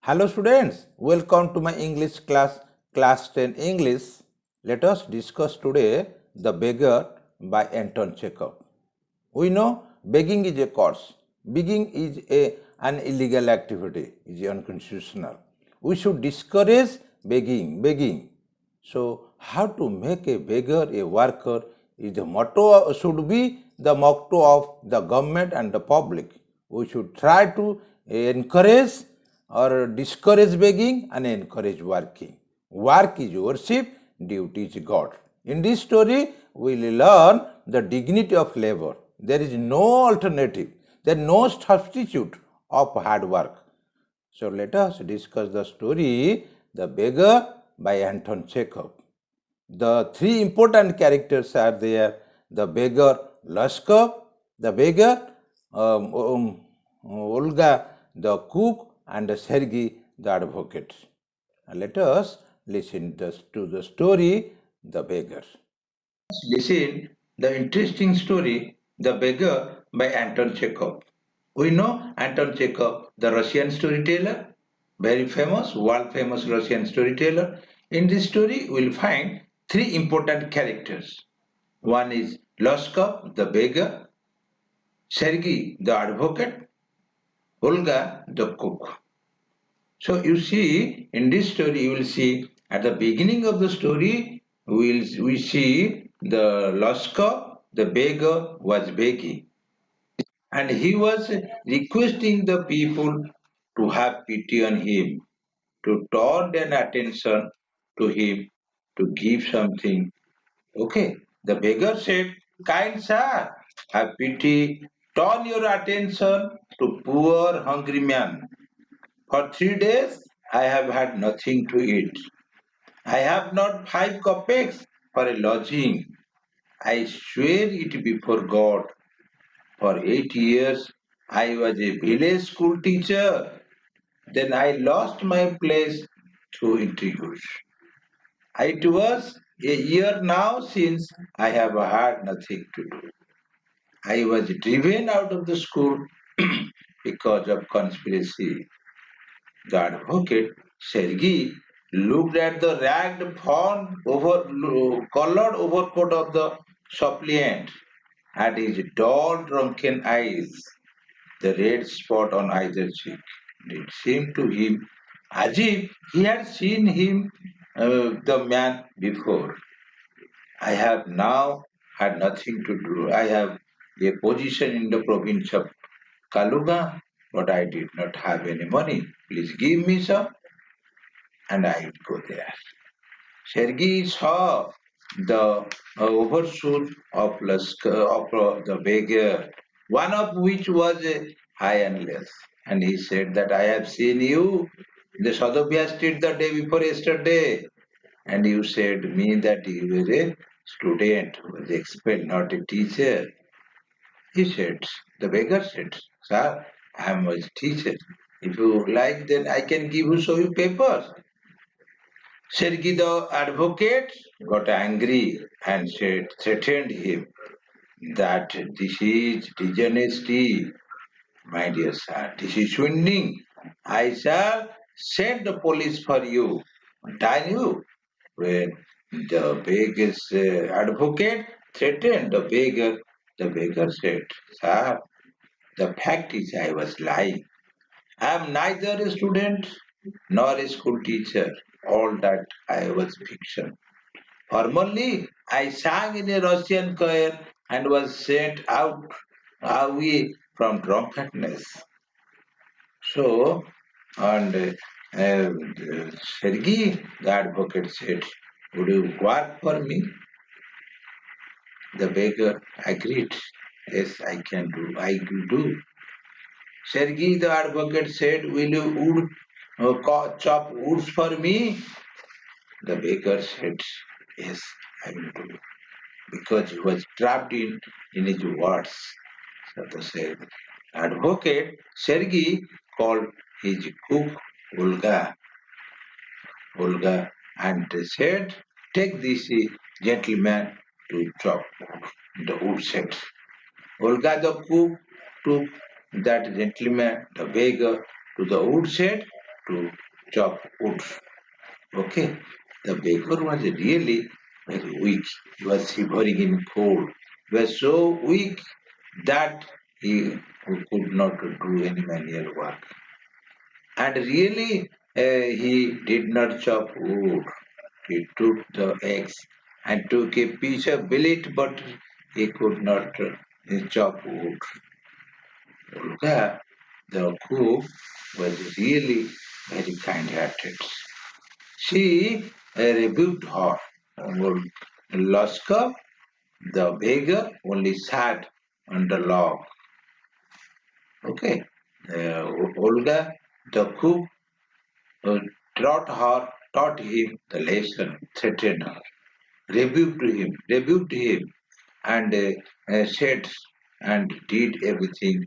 Hello students, welcome to my English class, class 10 English. Let us discuss today The Beggar by Anton Chekhov. We know begging is a curse. Begging is an illegal activity, is unconstitutional. We should discourage begging. So how to make a beggar a worker is the motto, should be the motto of the government and the public. We should try to encourage or discourage begging and encourage working. Work is worship, duty is God. In this story, we will learn the dignity of labor. There is no alternative, there is no substitute of hard work. So let us discuss the story, The Beggar by Anton Chekhov. The three important characters are there: the beggar Lushkov, the beggar Olga, the cook, and Sergei, the advocate. Let us listen to the story, The Beggar. Listen the interesting story, The Beggar by Anton Chekhov. We know Anton Chekhov, the Russian storyteller, very famous, world famous Russian storyteller. In this story, we'll find three important characters. One is Loskov, the beggar, Sergei, the advocate, Olga, the cook. So you see, in this story, you will see at the beginning of the story, we see the Loskov, the beggar, was begging. And he was requesting the people to have pity on him, to turn their attention to him, to give something. Okay, the beggar said, "Kind sir, have pity, turn your attention to poor hungry man. For 3 days I have had nothing to eat. I have not 5 kopecks for a lodging. I swear it before God. For 8 years I was a village school teacher. Then I lost my place through intrigues. It was a year now since I have had nothing to do. I was driven out of the school because of conspiracy. The advocate, Sergei, looked at the ragged colored overcoat of the suppliant, at his dull drunken eyes, the red spot on either cheek. It seemed to him as if he had seen the man before. I have now had nothing to do. I have a position in the province of Kaluga, but I did not have any money. Please give me some, and I would go there. Sergei saw the overshoot of the beggar, one of which was high and less. And he said that I have seen you in the Sadovia street the day before yesterday. And you said me that you were a student who was expelled, not a teacher. He said, the beggar said, sir, I am a teacher. If you like, then I can show you papers. Sergei the advocate got angry and threatened him that this is dishonesty, my dear sir. This is swindling. I shall send the police for you. Dine you. When the beggar's advocate threatened the beggar said, sir, the fact is I was lying. I am neither a student nor a school teacher. All that I was fiction. Formerly, I sang in a Russian choir and was sent out away from drunkenness. So, and Sergei, the advocate, said, would you work for me? The beggar agreed. Yes, I can do. I will do. Sergei, the advocate, said, will you chop woods for me? The beggar said, yes, I will do. Because he was trapped in his words. So the advocate Sergei called his cook Olga, and said, take this gentleman to chop the wood set. Olga the cook took that gentleman, the beggar, to the wood shed to chop wood. Okay, the beggar was really very weak. He was shivering in cold. He was so weak that he could not do any manual work. And really, he did not chop wood. He took the eggs and took a piece of billet, but he could not chop wood. Olga, the cook, was really very kind-hearted. She rebuked her. Old Laska, the beggar, only sat on the log. Okay. Olga, the cook, uh, taught him the lesson, threatened her, rebuked him, and said and did everything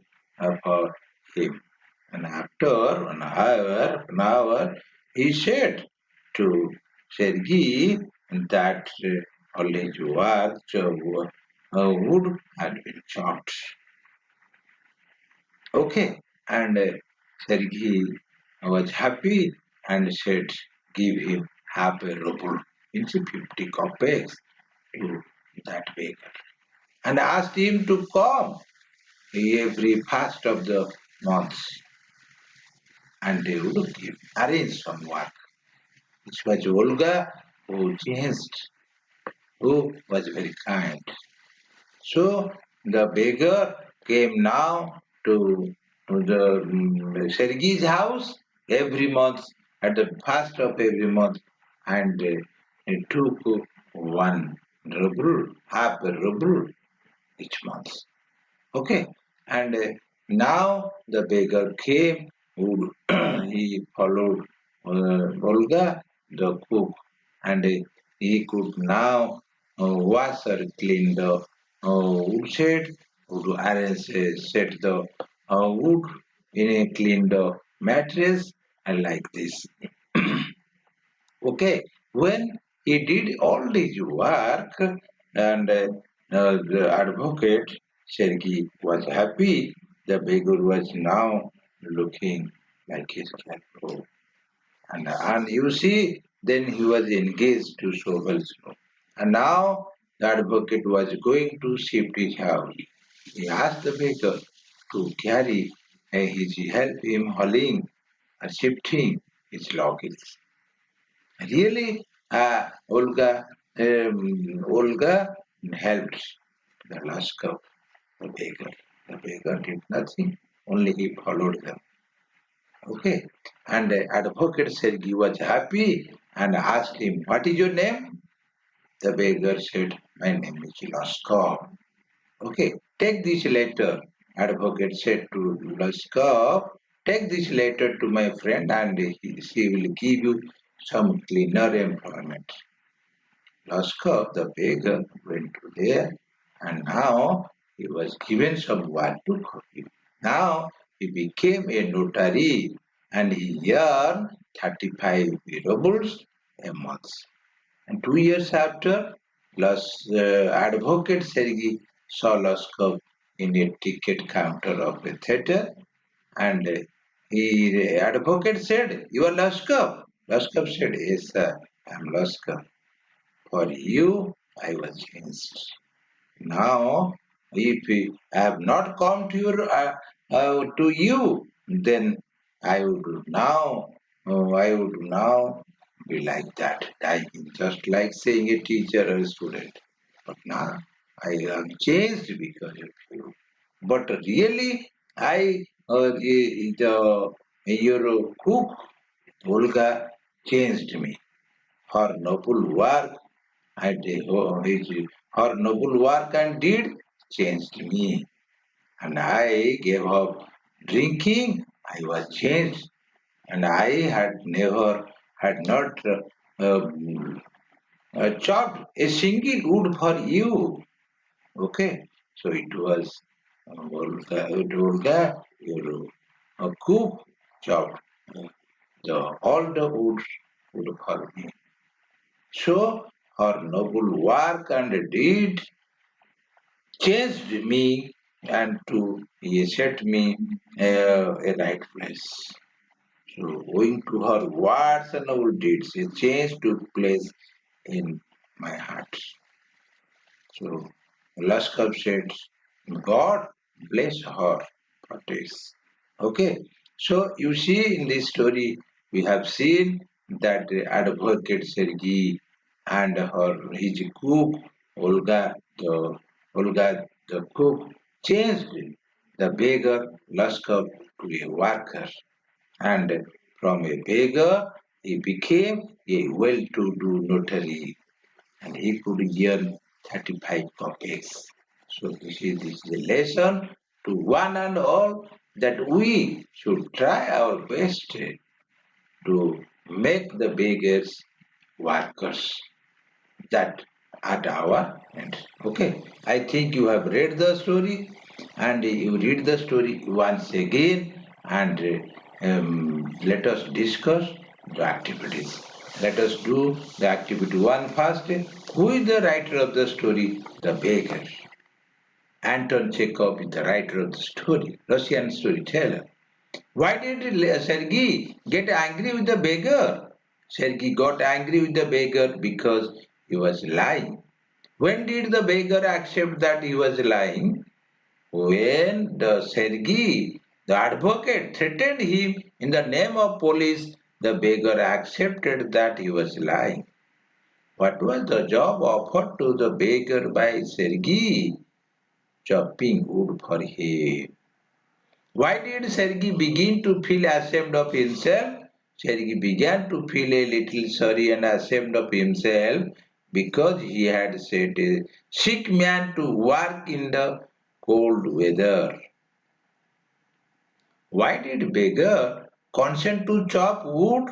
for him. And after an hour, he said to Sergei that all his work wood had been chopped. Okay, and Sergei was happy and said, "Give him half a ruble, into 50 kopecks to that beggar, and asked him to come every first of the month, and they would give, arrange some work." It was Olga who changed, who was very kind. So the beggar came now to the Sergei's house every month, at the first of every month, and he took one ruble, half a ruble each month. Okay, and now the beggar came. He followed Olga, the cook, and he could now wash or clean the woodshed, would arrange, set the wood, clean the mattress, and like this. Okay, when he did all this work, and the advocate Sergei was happy, the beggar was now looking like his capital. And you see, then he was engaged to shovel snow. And now the advocate was going to shift his house. He asked the beggar to carry help him hauling and shifting his luggage. Really, Olga helped the Laskov, the beggar. The beggar did nothing, only he followed them. Okay. And the advocate said he was happy and asked him, "What is your name?" The beggar said, "My name is Laskov." Okay, take this letter. Advocate said to Laskov, "Take this letter to my friend and she will give you some cleaner employment." Laskov, the beggar, went to there, and now he was given some work to copy. Now he became a notary, and he earned 35 rubles a month. And 2 years after, Advocate Sergei saw Laskov in a ticket counter of a theater, and the advocate said, "You are Laskov?" Laskov said, "Yes, sir, I am Laskov. For you, I was changed. Now, if I have not come to you, then I would now be like that, dying, just like saying a teacher or a student. But now I am changed because of you. But really, your cook, Olga, changed me. Her noble work and her noble work and deed changed me. And I gave up drinking. I was changed, and I had not chopped a single wood for you. Okay, so it was Olga, your cook chopped all the wood for me. So her noble work and deed changed me and to set me a right place. So, owing to her words and noble deeds, a change took place in my heart. So, Lashkar said, God bless her for this. Okay, so you see in this story, we have seen that the advocate Sergei and his cook Olga the cook changed the beggar Lashkar to a worker, and from a beggar he became a well-to-do notary, and he could earn 35 copies. So this is a lesson to one and all that we should try our best to make the beggars workers that at our end. Okay, I think you have read the story and you read the story once again and let us discuss the activities. Let us do the activity one first. Who is the writer of the story? The beggar. Anton Chekhov is the writer of the story, Russian storyteller. Why did Sergei get angry with the beggar? Sergei got angry with the beggar because he was lying. When did the beggar accept that he was lying? When the Sergei, the advocate, threatened him in the name of police, the beggar accepted that he was lying. What was the job offered to the beggar by Sergei? Chopping wood for him. Why did Sergei begin to feel ashamed of himself? Sergei began to feel a little sorry and ashamed of himself because he had set a sick man to work in the cold weather. Why did beggar consent to chop wood?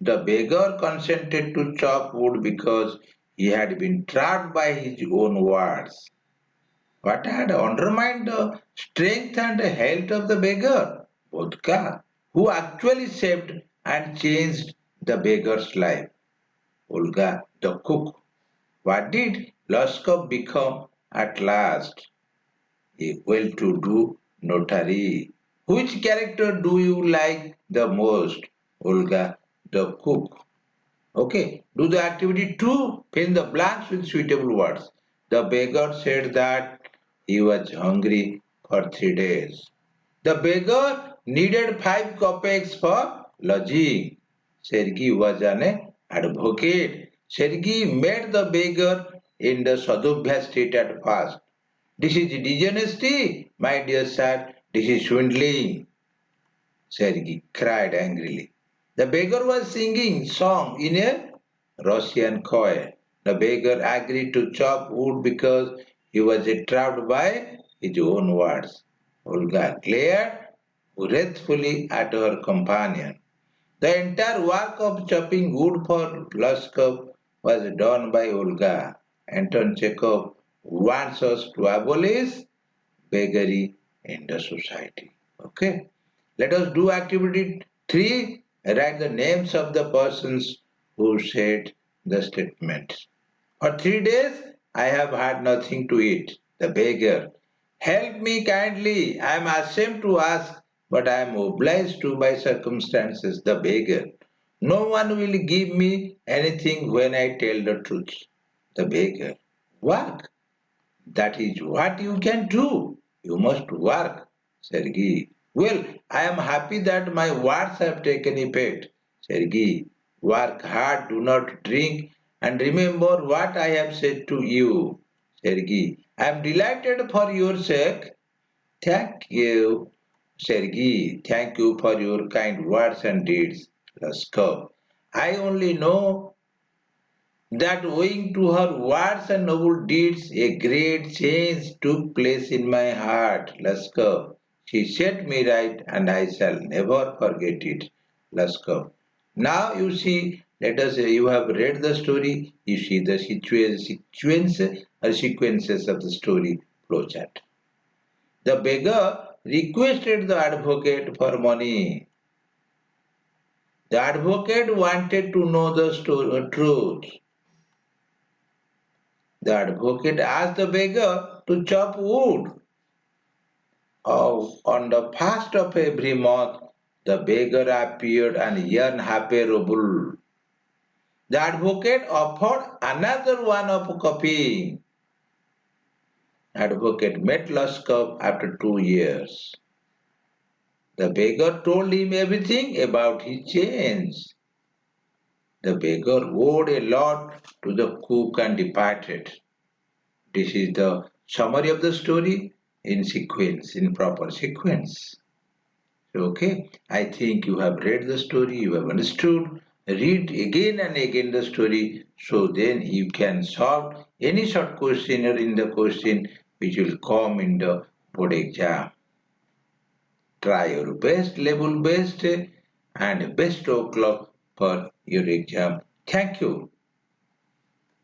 The beggar consented to chop wood because he had been trapped by his own words. What had undermined the strength and health of the beggar? Vodka, who actually saved and changed the beggar's life. Olga, the cook. What did Loskov become at last? A well-to-do notary. Which character do you like the most? Olga, the cook. Okay, do the activity 2. Fill the blanks with suitable words. The beggar said that he was hungry for 3 days. The beggar needed 5 kopecks for lodging. Sergei was an advocate. Sergei met the beggar in the Sadhubhya street at first. This is dishonesty, my dear sir. This is swindling. Sergei cried angrily. The beggar was singing song in a Russian choir. The beggar agreed to chop wood because he was trapped by his own words. Olga glared wrathfully at her companion. The entire work of chopping wood for Luskov was done by Olga. Anton Chekhov wants us to abolish beggary in the society. Okay. Let us do activity 3. Write the names of the persons who said the statement. For 3 days I have had nothing to eat. The beggar. Help me kindly. I am ashamed to ask, but I am obliged to by circumstances. The beggar. No one will give me anything when I tell the truth. The beggar. Work. That is what you can do. You must work, Sergei. Well, I am happy that my words have taken effect. Sergei, work hard, do not drink, and remember what I have said to you. Sergei, I am delighted for your sake. Thank you, Sergei. Thank you for your kind words and deeds. Laskov. I only know that owing to her words and noble deeds, a great change took place in my heart. Laskov. She set me right, and I shall never forget it. Laskov. Now you see, let us. You have read the story. You see the sequences of the story flowchart. The beggar requested the advocate for money. The advocate wanted to know the truth. The advocate asked the beggar to chop wood on the first of every month. The beggar appeared and yearned happy ruble. The advocate offered another one of copying. Advocate met Luskov after 2 years. The beggar told him everything about his change. The beggar owed a lot to the cook and departed. This is the summary of the story in sequence, in proper sequence. Okay, I think you have read the story, you have understood. Read again and again the story so then you can solve any short question or in the question which will come in the board exam. Try your best, level best, and best o'clock for your exam. Thank you.